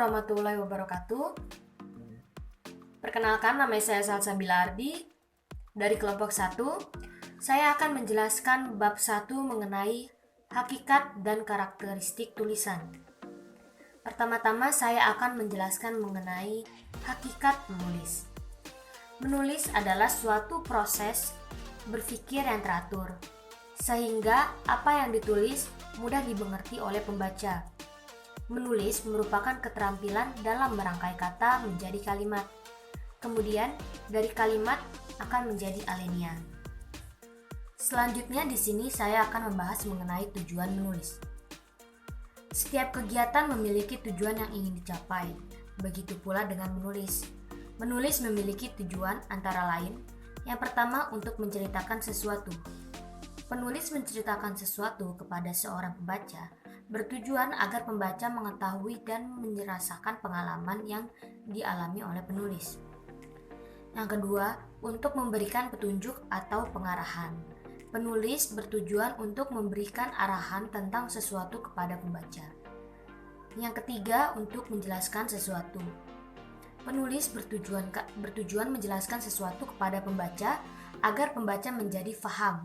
warahmatullahi wabarakatuh. Perkenalkan, nama saya Salsa Bilardi dari kelompok 1. Saya akan menjelaskan bab 1 mengenai hakikat dan karakteristik tulisan. Pertama-tama saya akan menjelaskan mengenai hakikat menulis. Menulis adalah suatu proses berpikir yang teratur, sehingga apa yang ditulis mudah dimengerti oleh pembaca. Menulis merupakan keterampilan dalam merangkai kata menjadi kalimat. Kemudian, dari kalimat akan menjadi alinea. Selanjutnya di sini saya akan membahas mengenai tujuan menulis. Setiap kegiatan memiliki tujuan yang ingin dicapai. Begitu pula dengan menulis. Menulis memiliki tujuan antara lain, yang pertama untuk menceritakan sesuatu. Penulis menceritakan sesuatu kepada seorang pembaca bertujuan agar pembaca mengetahui dan merasakan pengalaman yang dialami oleh penulis. Yang kedua, untuk memberikan petunjuk atau pengarahan. Penulis bertujuan untuk memberikan arahan tentang sesuatu kepada pembaca. Yang ketiga, untuk menjelaskan sesuatu. Penulis bertujuan menjelaskan sesuatu kepada pembaca agar pembaca menjadi faham,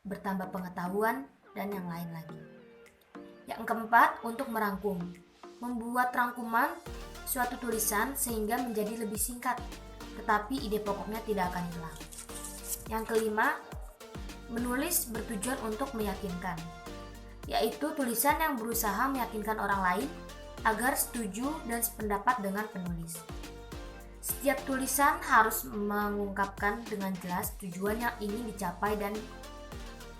bertambah pengetahuan, dan yang lain lagi. Yang keempat, untuk merangkum. Membuat rangkuman suatu tulisan sehingga menjadi lebih singkat, tetapi ide pokoknya tidak akan hilang. Yang kelima, menulis bertujuan untuk meyakinkan, yaitu tulisan yang berusaha meyakinkan orang lain agar setuju dan sependapat dengan penulis. Setiap tulisan harus mengungkapkan dengan jelas tujuan yang ingin dicapai dan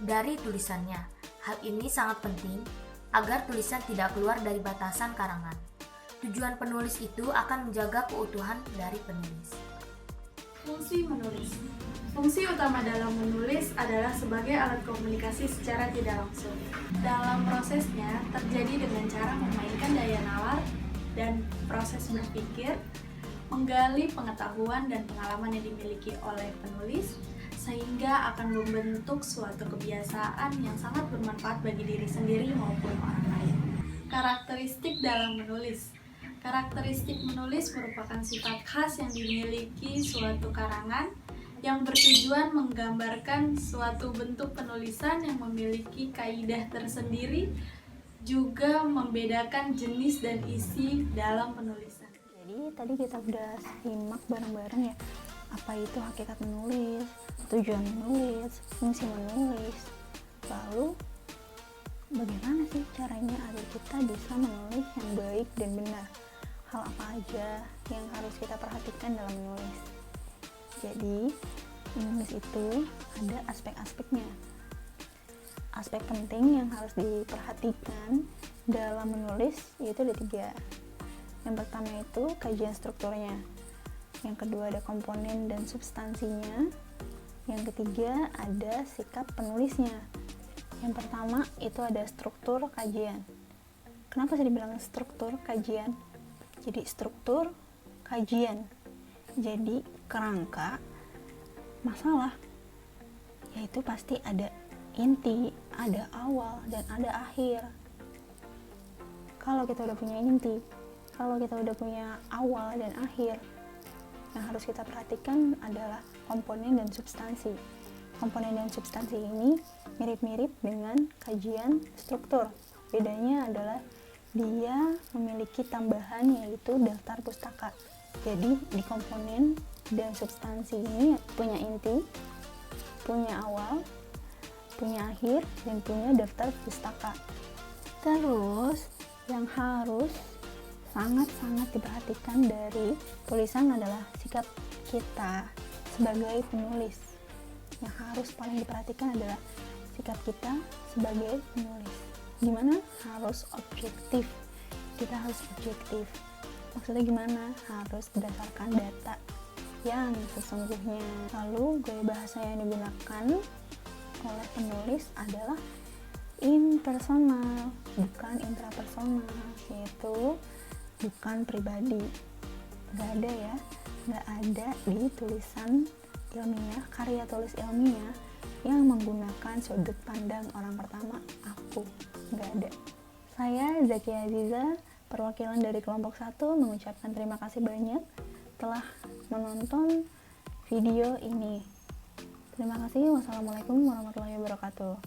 dari tulisannya. Hal ini sangat penting agar tulisan tidak keluar dari batasan karangan. Tujuan penulis itu akan menjaga keutuhan dari penulis. Fungsi menulis. Fungsi utama dalam menulis adalah sebagai alat komunikasi secara tidak langsung. Dalam prosesnya terjadi dengan cara memainkan daya nalar dan proses berpikir, menggali pengetahuan dan pengalaman yang dimiliki oleh penulis, sehingga akan membentuk suatu kebiasaan yang sangat bermanfaat bagi diri sendiri maupun orang lain. Karakteristik dalam menulis. Karakteristik menulis merupakan sifat khas yang dimiliki suatu karangan yang bertujuan menggambarkan suatu bentuk penulisan yang memiliki kaidah tersendiri, juga membedakan jenis dan isi dalam penulisan. Jadi tadi kita udah simak bareng-bareng ya, apa itu hakikat menulis, tujuan menulis, fungsi menulis. Lalu bagaimana sih caranya agar kita bisa menulis yang baik dan benar? Hal apa aja yang harus kita perhatikan dalam menulis? Jadi menulis itu ada aspek-aspeknya. Aspek penting yang harus diperhatikan dalam menulis yaitu ada 3. Yang pertama itu kajian strukturnya. Yang kedua ada komponen dan substansinya. Yang ketiga ada sikap penulisnya. Yang pertama itu ada struktur kajian. Kenapa sih dibilang struktur kajian? Jadi struktur kajian. Jadi kerangka masalah. Yaitu pasti ada inti, ada awal, dan ada akhir. Kalau kita udah punya inti, kalau kita udah punya awal dan akhir, yang harus kita perhatikan adalah komponen dan substansi. Komponen dan substansi ini mirip-mirip dengan kajian struktur. Bedanya adalah dia memiliki tambahan yaitu daftar pustaka. Jadi di komponen dan substansi ini punya inti, punya awal, punya akhir, dan punya daftar pustaka. Terus yang harus sangat-sangat diperhatikan dari tulisan adalah sikap kita sebagai penulis. Yang harus paling diperhatikan adalah sikap kita sebagai penulis. Gimana? Harus objektif. Kita harus objektif. Maksudnya gimana? Harus berdasarkan data yang sesungguhnya. Lalu gaya bahasa yang digunakan oleh penulis adalah impersonal, bukan intrapersonal, yaitu bukan pribadi. Gak ada ya, gak ada di tulisan ilmiah, karya tulis ilmiah yang menggunakan sudut pandang orang pertama, aku. Gak ada. Saya Zakia Aziza, Perwakilan dari kelompok 1 mengucapkan terima kasih banyak telah menonton video ini. Terima kasih. Wassalamualaikum warahmatullahi wabarakatuh.